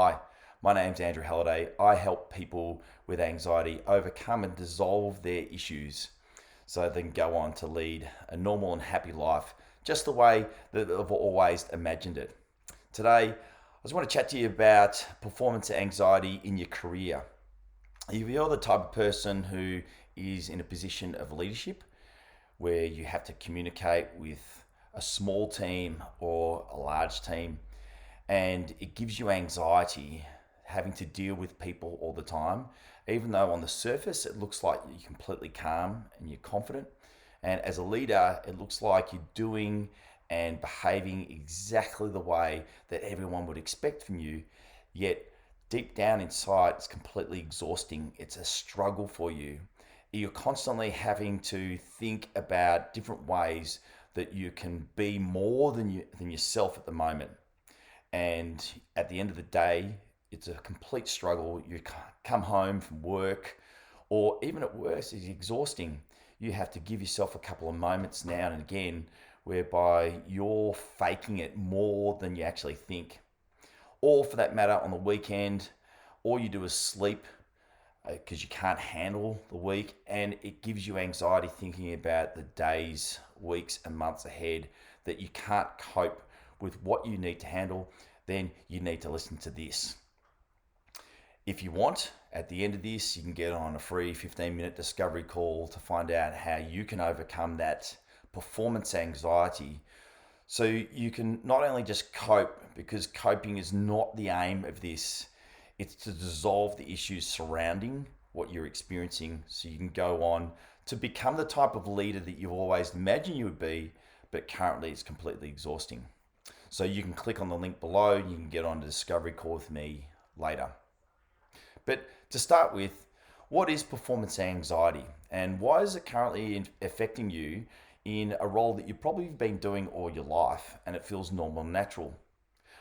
Hi, my name's Andrew Halliday. I help people with anxiety overcome and dissolve their issues so they can go on to lead a normal and happy life just the way that they've always imagined it. Today, I just want to chat to you about performance anxiety in your career. If you're the type of person who is in a position of leadership where you have to communicate with a small team or a large team, and it gives you anxiety having to deal with people all the time, even though on the surface it looks like you're completely calm and you're confident. And as a leader, it looks like you're doing and behaving exactly the way that everyone would expect from you, yet deep down inside, it's completely exhausting. It's a struggle for you. You're constantly having to think about different ways that you can be more than yourself at the moment. And at the end of the day, it's a complete struggle. You come home from work, or even at worst, it's exhausting. You have to give yourself a couple of moments now and again whereby you're faking it more than you actually think. Or for that matter, on the weekend, all you do is sleep because you can't handle the week, and it gives you anxiety thinking about the days, weeks, and months ahead that you can't cope with what you need to handle. Then you need to listen to this. If you want, at the end of this, you can get on a free 15-minute discovery call to find out how you can overcome that performance anxiety so you can not only just cope, because coping is not the aim of this, it's to dissolve the issues surrounding what you're experiencing so you can go on to become the type of leader that you've always imagined you would be, but currently it's completely exhausting. So you can click on the link below, you can get on a discovery call with me later. But to start with, what is performance anxiety and why is it currently affecting you in a role that you've probably been doing all your life and it feels normal and natural?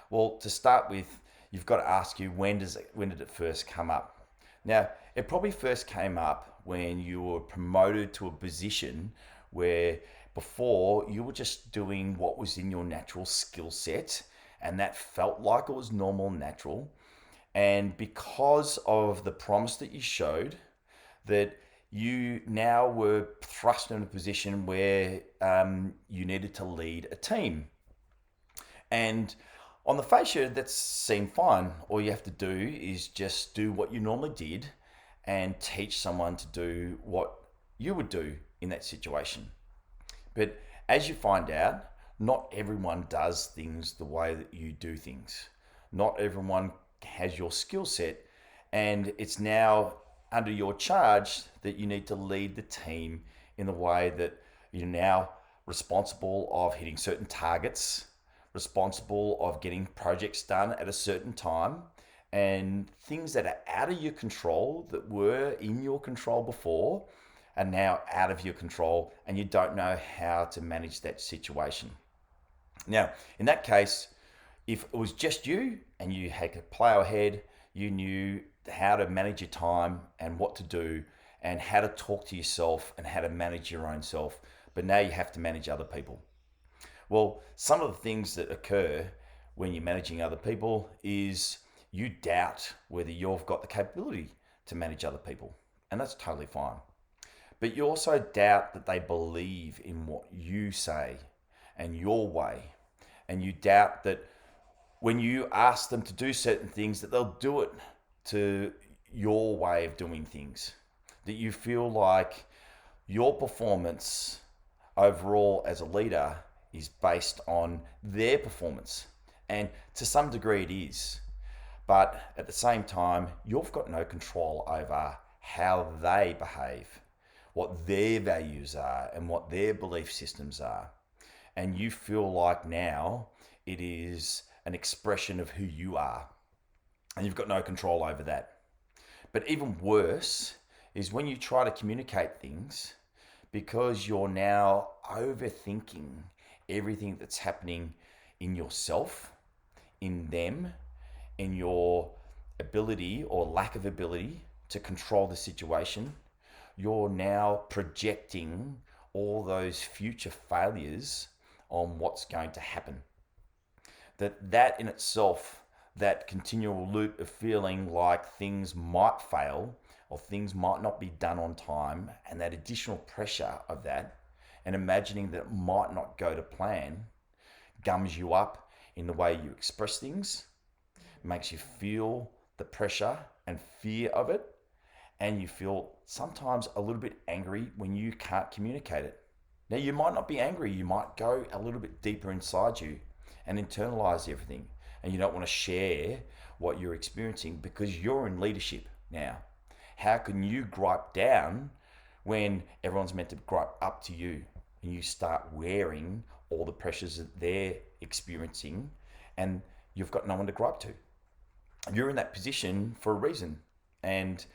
Well, to start with, you've got to ask you, when did it first come up? Now, it probably first came up when you were promoted to a position where before you were just doing what was in your natural skill set, and that felt like it was normal and natural. And because of the promise that you showed, that you now were thrust in a position where you needed to lead a team. And on the face of it, that seemed fine. All you have to do is just do what you normally did and teach someone to do what you would do in that situation. But as you find out, not everyone does things the way that you do things. Not everyone has your skill set, and it's now under your charge that you need to lead the team in the way that you're now responsible of hitting certain targets, responsible of getting projects done at a certain time, and things that are out of your control that were in your control before are now out of your control, and you don't know how to manage that situation. Now, in that case, if it was just you and you had to plow ahead, you knew how to manage your time and what to do and how to talk to yourself and how to manage your own self. But now you have to manage other people. Well, some of the things that occur when you're managing other people is you doubt whether you've got the capability to manage other people. And that's totally fine. But you also doubt that they believe in what you say and your way. And you doubt that when you ask them to do certain things, that they'll do it to your way of doing things. That you feel like your performance overall as a leader is based on their performance. And to some degree it is. But at the same time, you've got no control over how they behave, what their values are, and what their belief systems are. And you feel like now it is an expression of who you are. And you've got no control over that. But even worse is when you try to communicate things, because you're now overthinking everything that's happening in yourself, in them, in your ability or lack of ability to control the situation. You're now projecting all those future failures on what's going to happen. That in itself that continual loop of feeling like things might fail or things might not be done on time, and that additional pressure of that, and imagining that it might not go to plan, gums you up in the way you express things, makes you feel the pressure and fear of it, and you feel sometimes a little bit angry when you can't communicate it. Now, you might not be angry, you might go a little bit deeper inside you and internalize everything, and you don't want to share what you're experiencing because you're in leadership now. How can you gripe down when everyone's meant to gripe up to you, and you start wearing all the pressures that they're experiencing and you've got no one to gripe to? You're in that position for a reason, and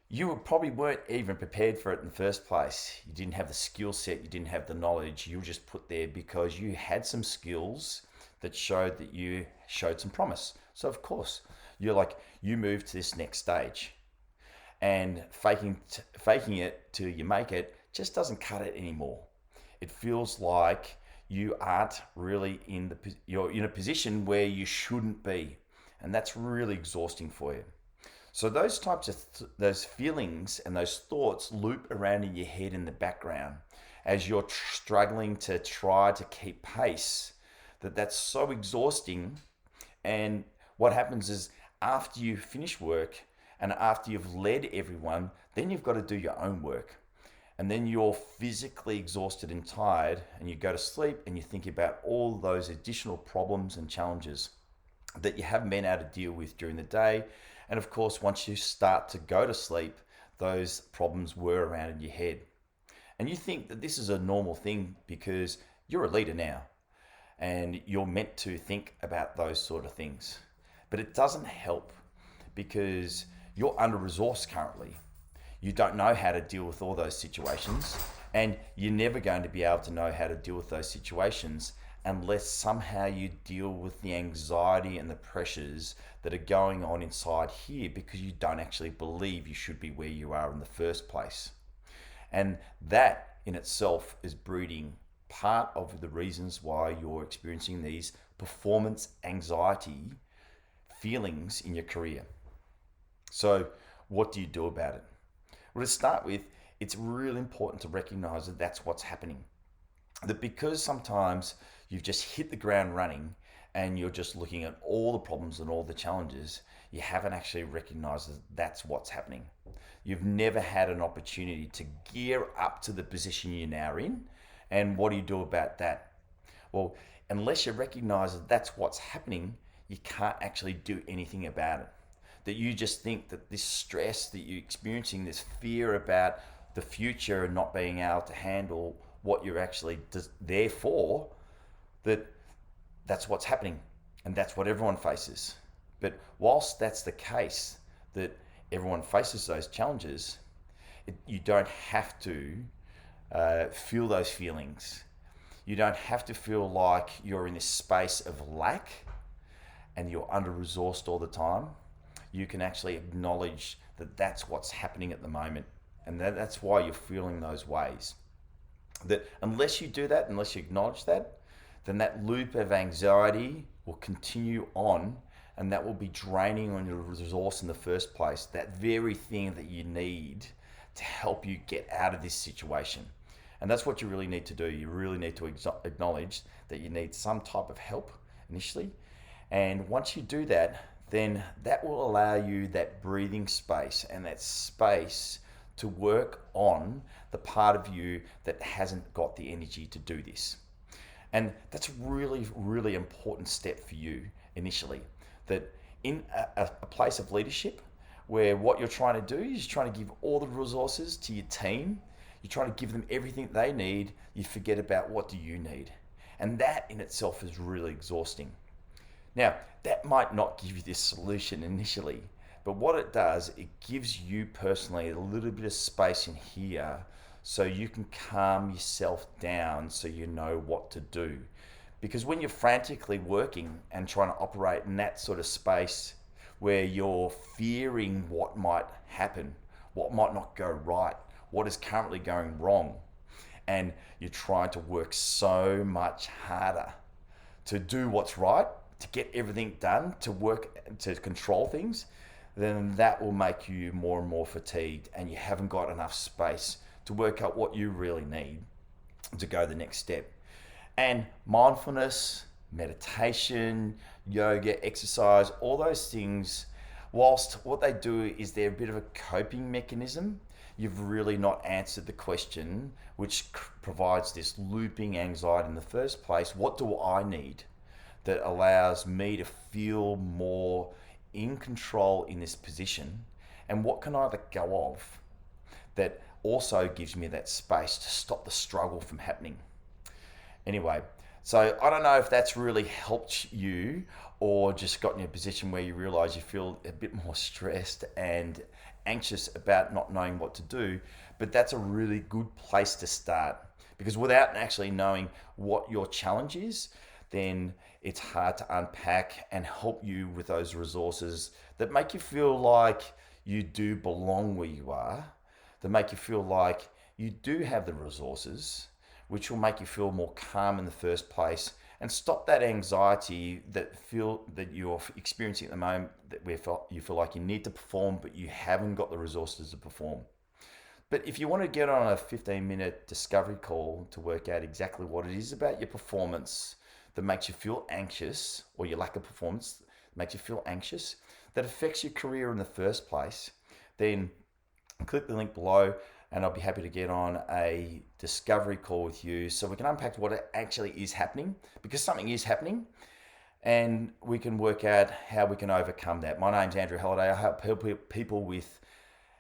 you probably weren't even prepared for it in the first place. You didn't have the skill set, you didn't have the knowledge. You were just put there because you had some skills that showed that you showed some promise. So of course, you move to this next stage, and faking it till you make it just doesn't cut it anymore. It feels like you aren't really you're in a position where you shouldn't be, and that's really exhausting for you. So those types of those feelings and those thoughts loop around in your head in the background as you're struggling to try to keep pace. That's so exhausting. And what happens is, after you finish work and after you've led everyone, then you've got to do your own work. And then you're physically exhausted and tired, and you go to sleep and you think about all those additional problems and challenges that you haven't been able to deal with during the day. And of course, once you start to go to sleep, those problems whir around in your head. And you think that this is a normal thing because you're a leader now and you're meant to think about those sort of things. But it doesn't help because you're under-resourced currently. You don't know how to deal with all those situations, and you're never going to be able to know how to deal with those situations unless somehow you deal with the anxiety and the pressures that are going on inside here because you don't actually believe you should be where you are in the first place. And that in itself is breeding part of the reasons why you're experiencing these performance anxiety feelings in your career. So what do you do about it? Well, to start with, it's really important to recognize that that's what's happening. That because sometimes you've just hit the ground running and you're just looking at all the problems and all the challenges, you haven't actually recognized that that's what's happening. You've never had an opportunity to gear up to the position you're now in. And what do you do about that? Well, unless you recognize that that's what's happening, you can't actually do anything about it. That you just think that this stress that you're experiencing, this fear about the future and not being able to handle what you're actually there for, that's what's happening, and that's what everyone faces. But whilst that's the case, that everyone faces those challenges, you don't have to feel those feelings. You don't have to feel like you're in this space of lack and you're under-resourced all the time. You can actually acknowledge that that's what's happening at the moment, and that's why you're feeling those ways. That unless you do that, unless you acknowledge that, then that loop of anxiety will continue on, and that will be draining on your resource in the first place, that very thing that you need to help you get out of this situation. And that's what you really need to do. You really need to acknowledge that you need some type of help initially. And once you do that, then that will allow you that breathing space and that space to work on the part of you that hasn't got the energy to do this. And that's a really, really important step for you initially. That in a place of leadership where what you're trying to do is trying to give all the resources to your team, you're trying to give them everything they need, you forget about what do you need. And that in itself is really exhausting. Now, that might not give you this solution initially, but what it does, it gives you personally a little bit of space in here so you can calm yourself down so you know what to do. Because when you're frantically working and trying to operate in that sort of space where you're fearing what might happen, what might not go right, what is currently going wrong, and you're trying to work so much harder to do what's right, to get everything done, to work, to control things, then that will make you more and more fatigued, and you haven't got enough space to work out what you really need to go the next step. And mindfulness, meditation, yoga, exercise, all those things, whilst what they do is they're a bit of a coping mechanism, you've really not answered the question which provides this looping anxiety in the first place. What do I need that allows me to feel more in control in this position? And what can I let go of that also gives me that space to stop the struggle from happening? Anyway, so I don't know if that's really helped you or just got in a position where you realize you feel a bit more stressed and anxious about not knowing what to do, but that's a really good place to start, because without actually knowing what your challenge is, then it's hard to unpack and help you with those resources that make you feel like you do belong where you are, that make you feel like you do have the resources, which will make you feel more calm in the first place and stop that anxiety that you're experiencing at the moment, that you feel like you need to perform but you haven't got the resources to perform. But if you want to get on a 15-minute discovery call to work out exactly what it is about your performance that makes you feel anxious, or your lack of performance that makes you feel anxious, that affects your career in the first place, then click the link below and I'll be happy to get on a discovery call with you so we can unpack what actually is happening, because something is happening, and we can work out how we can overcome that. My name's Andrew Halliday. I help people with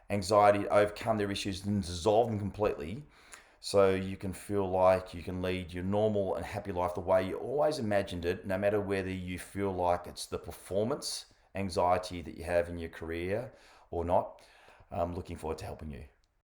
anxiety overcome their issues and dissolve them completely, so you can feel like you can lead your normal and happy life the way you always imagined it, no matter whether you feel like it's the performance anxiety that you have in your career or not. I'm looking forward to helping you.